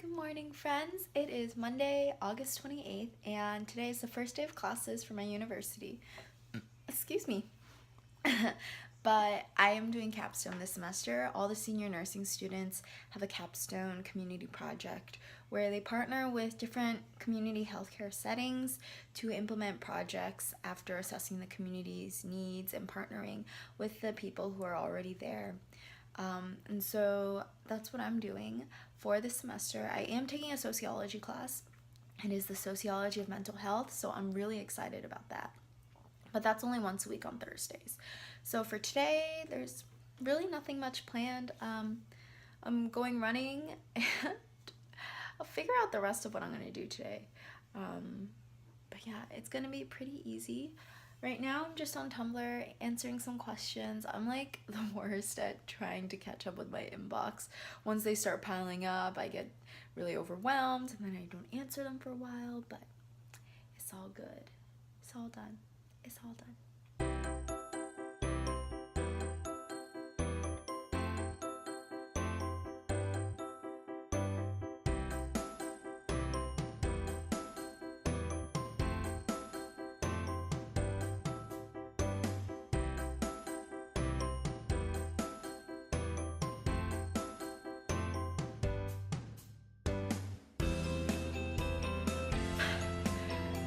Good morning, friends. It is Monday, August 28th, and today is the first day of classes for my university. Excuse me. But I am doing capstone this semester. All the senior nursing students have a capstone community project where they partner with different community healthcare settings to implement projects after assessing the community's needs and partnering with the people who are already there. And so that's what I'm doing for this semester. I am taking a sociology class. It is the sociology of mental health, so I'm really excited about that. But that's only once a week on Thursdays. So for today, there's really nothing much planned. I'm going running and I'll figure out the rest of what I'm going to do today. But yeah, it's going to be pretty easy. Right now, I'm just on Tumblr answering some questions. I'm like the worst at trying to catch up with my inbox. Once they start piling up, I get really overwhelmed and then I don't answer them for a while, but it's all good. It's all done. It's all done.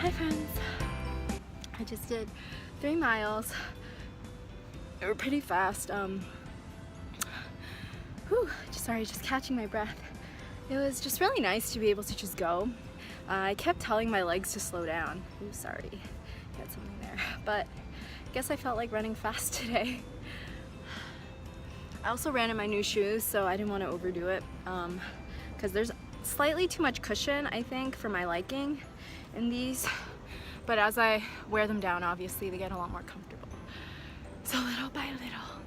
Hi friends. I just did 3 miles. They were pretty fast. Just catching my breath. It was just really nice to be able to just go. I kept telling my legs to slow down. Ooh, sorry, got something there. But I guess I felt like running fast today. I also ran in my new shoes, so I didn't want to overdo it because there's slightly too much cushion, I think, for my liking in these. But as I wear them down, obviously, they get a lot more comfortable. So little by little.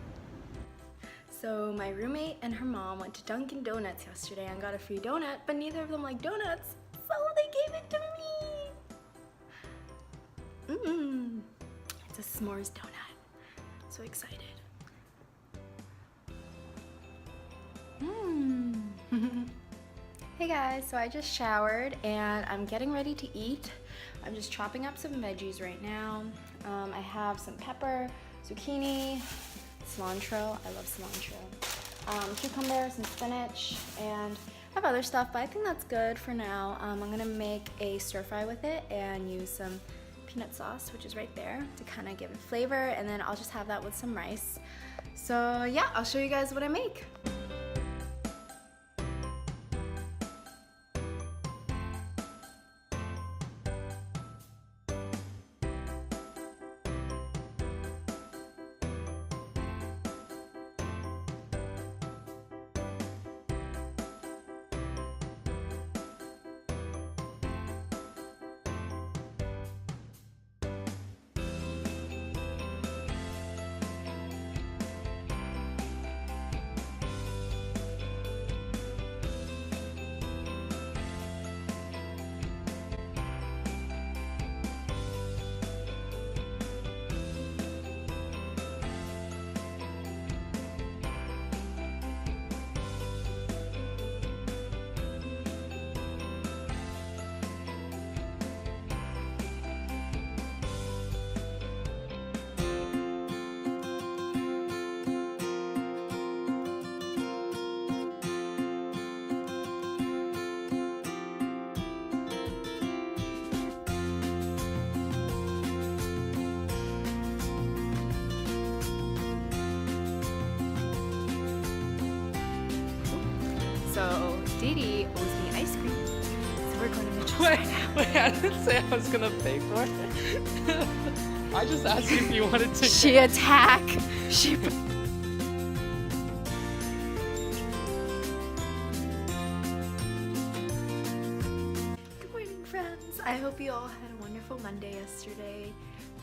So my roommate and her mom went to Dunkin' Donuts yesterday and got a free donut, but neither of them like donuts, so they gave it to me. It's a s'mores donut. So excited. Hey guys, so I just showered and I'm getting ready to eat. I'm just chopping up some veggies right now. I have some pepper, zucchini, cilantro. I love cilantro. Cucumber, some spinach, and I have other stuff, but I think that's good for now. I'm gonna make a stir fry with it and use some peanut sauce, which is right there, to kind of give it flavor, and then I'll just have that with some rice. So yeah, I'll show you guys what I make. So Dee Dee owes me ice cream. So we're going to Mitchell's right now. Wait, I didn't say I was gonna pay for it. I just asked you if you wanted to. She attack. She. Good morning, friends. I hope you all had a wonderful Monday yesterday.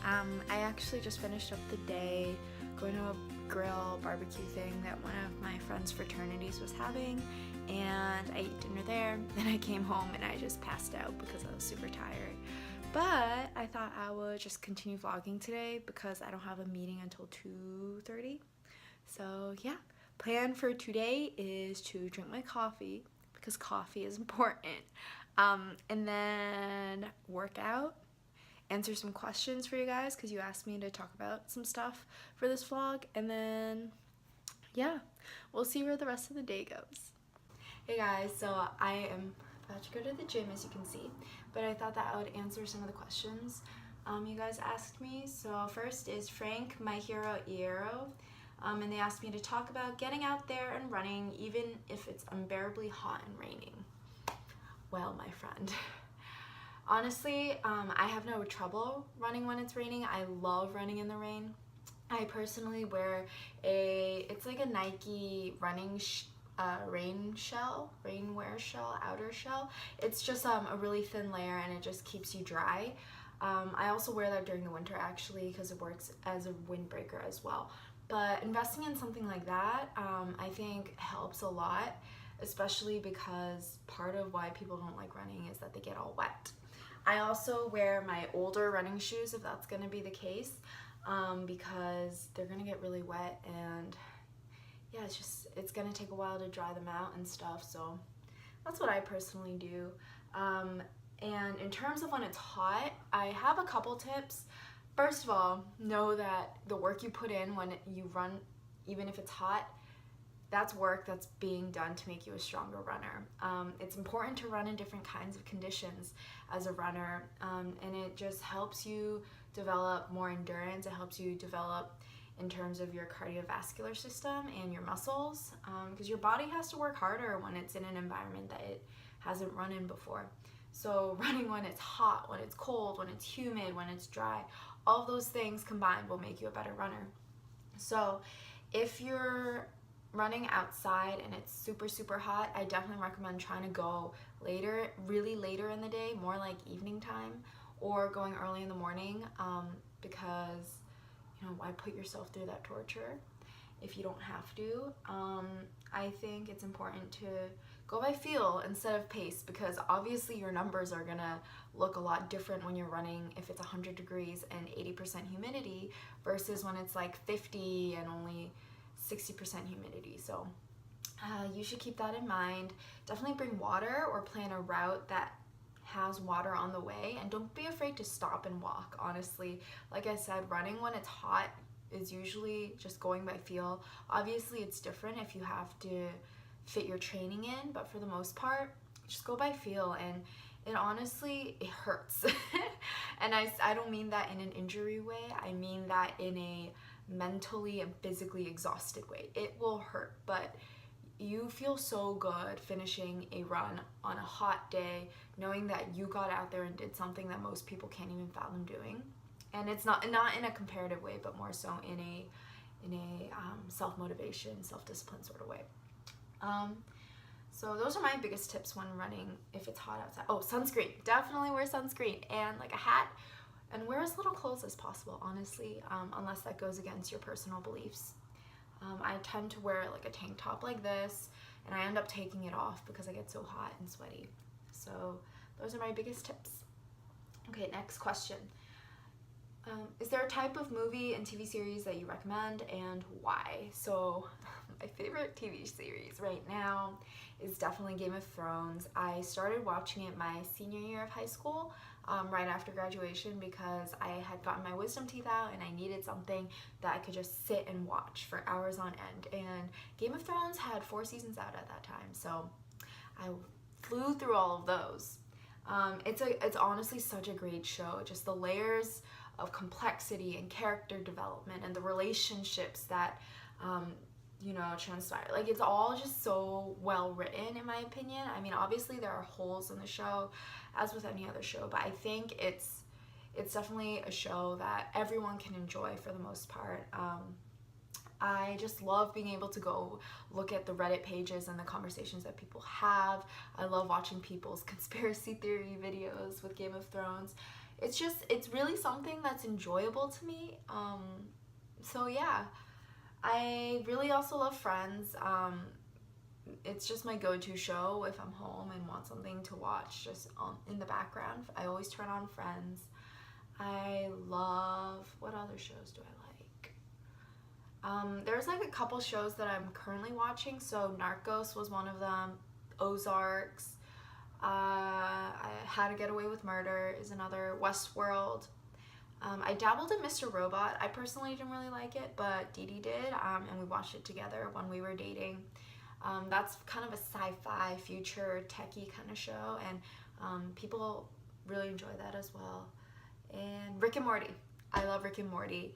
I actually just finished up the day going to a grill barbecue thing that one of my friends' fraternities was having, and I ate dinner there. Then I came home and I just passed out because I was super tired. But I thought I would just continue vlogging today because I don't have a meeting until 2:30. So yeah, plan for today is to drink my coffee because coffee is important. And then work out, answer some questions for you guys because you asked me to talk about some stuff for this vlog, and then yeah, we'll see where the rest of the day goes. Hey guys, so I am about to go to the gym, as you can see, but I thought that I would answer some of the questions you guys asked me. So first is Frank, my hero Iero, and they asked me to talk about getting out there and running even if it's unbearably hot and raining. Well, my friend, honestly, I have no trouble running when it's raining. I love running in the rain. I personally wear it's like a Nike running rainwear shell, outer shell. It's just a really thin layer and it just keeps you dry. I also wear that during the winter actually because it works as a windbreaker as well. But investing in something like that, I think helps a lot, especially because part of why people don't like running is that they get all wet. I also wear my older running shoes if that's going to be the case, because they're going to get really wet, and yeah, it's going to take a while to dry them out and stuff, so that's what I personally do. And in terms of when it's hot, I have a couple tips. First of all, know that the work you put in when you run, even if it's hot, that's work that's being done to make you a stronger runner. It's important to run in different kinds of conditions as a runner, and it just helps you develop more endurance. It helps you develop in terms of your cardiovascular system and your muscles, because your body has to work harder when it's in an environment that it hasn't run in before. So running when it's hot, when it's cold, when it's humid, when it's dry, all of those things combined will make you a better runner. So if you're running outside and it's super hot, I definitely recommend trying to go really later in the day, more like evening time, or going early in the morning, because why put yourself through that torture if you don't have to. I think it's important to go by feel instead of pace, because obviously your numbers are gonna look a lot different when you're running if it's 100 degrees and 80% humidity versus when it's like 50 and only 60% humidity. So you should keep that in mind. Definitely bring water or plan a route that has water on the way, and don't be afraid to stop and walk. Honestly, like I said, running when it's hot is usually just going by feel. Obviously it's different if you have to fit your training in, but for the most part, just go by feel, and it honestly, it hurts. And I don't mean that in an injury way, I mean that in a mentally and physically exhausted way. It will hurt, but you feel so good finishing a run on a hot day, knowing that you got out there and did something that most people can't even fathom doing. And it's not in a comparative way, but more so in a self-motivation, self-discipline sort of way. So those are my biggest tips when running if it's hot outside. Oh, sunscreen. Definitely wear sunscreen, and like a hat, and wear as little clothes as possible, honestly, unless that goes against your personal beliefs. I tend to wear like a tank top like this, and I end up taking it off because I get so hot and sweaty. So those are my biggest tips. Okay, next question. Is there a type of movie and TV series that you recommend, and why? So my favorite TV series right now is definitely Game of Thrones. I started watching it my senior year of high school, right after graduation, because I had gotten my wisdom teeth out and I needed something that I could just sit and watch for hours on end. And Game of Thrones had 4 seasons out at that time, so I flew through all of those. It's honestly such a great show. Just the layers of complexity and character development and the relationships that transpire. Like, it's all just so well written, in my opinion. I mean, obviously there are holes in the show, as with any other show, but I think it's definitely a show that everyone can enjoy for the most part. I just love being able to go look at the Reddit pages and the conversations that people have. I love watching people's conspiracy theory videos with Game of Thrones. It's really something that's enjoyable to me. So yeah. I really also love Friends. It's just my go-to show if I'm home and want something to watch just in the background. I always turn on Friends. I love, what other shows do I like? There's like a couple shows that I'm currently watching. So Narcos was one of them. Ozarks. How to Get Away with Murder is another. Westworld. I dabbled in Mr. Robot. I personally didn't really like it, but Dee Dee did, and we watched it together when we were dating. That's kind of a sci-fi, future, techie kind of show, and people really enjoy that as well. And Rick and Morty. I love Rick and Morty.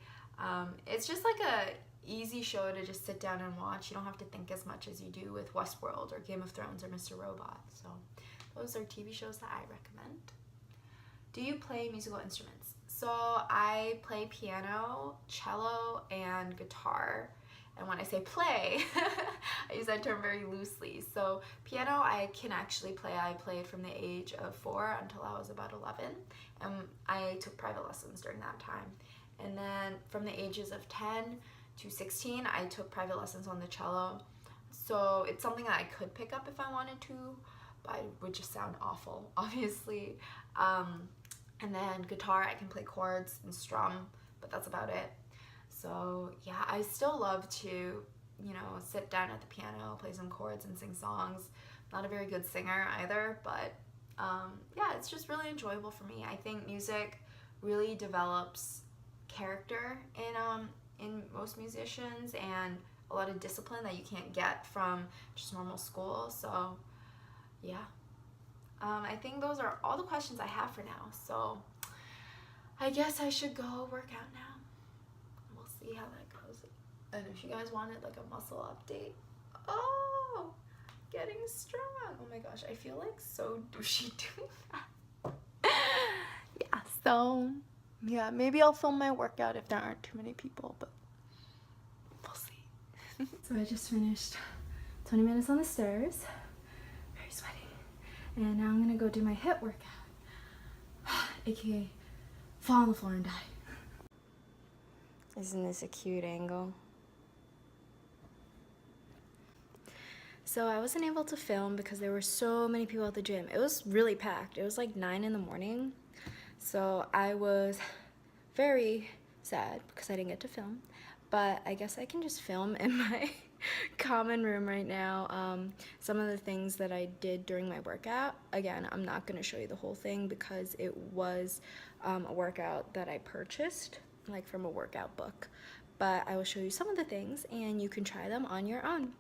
It's just like a easy show to just sit down and watch. You don't have to think as much as you do with Westworld or Game of Thrones or Mr. Robot. So those are TV shows that I recommend. Do you play musical instruments? So I play piano, cello, and guitar. And when I say play, I use that term very loosely. So piano I can actually play. I played from the age of 4 until I was about 11. And I took private lessons during that time. And then from the ages of 10 to 16, I took private lessons on the cello. So it's something that I could pick up if I wanted to, but it would just sound awful, obviously. And then guitar, I can play chords and strum, but that's about it. So yeah, I still love to, you know, sit down at the piano, play some chords and sing songs. Not a very good singer either, but yeah, it's just really enjoyable for me. I think music really develops character in most musicians, and a lot of discipline that you can't get from just normal school. So yeah, I think those are all the questions I have for now. So I guess I should go work out now. We'll see how that goes. And if you guys wanted like a muscle update, oh, getting strong. Oh my gosh, I feel like so douchey doing that. Yeah, so yeah, maybe I'll film my workout if there aren't too many people, but we'll see. So I just finished 20 minutes on the stairs. Very sweaty. And now I'm gonna go do my HIIT workout, aka fall on the floor and die. Isn't this a cute angle? So I wasn't able to film because there were so many people at the gym. It was really packed. It was like 9 in the morning. So I was very sad because I didn't get to film. But I guess I can just film in my common room right now. Some of the things that I did during my workout. Again, I'm not going to show you the whole thing because it was a workout that I purchased, like from a workout book. But I will show you some of the things and you can try them on your own.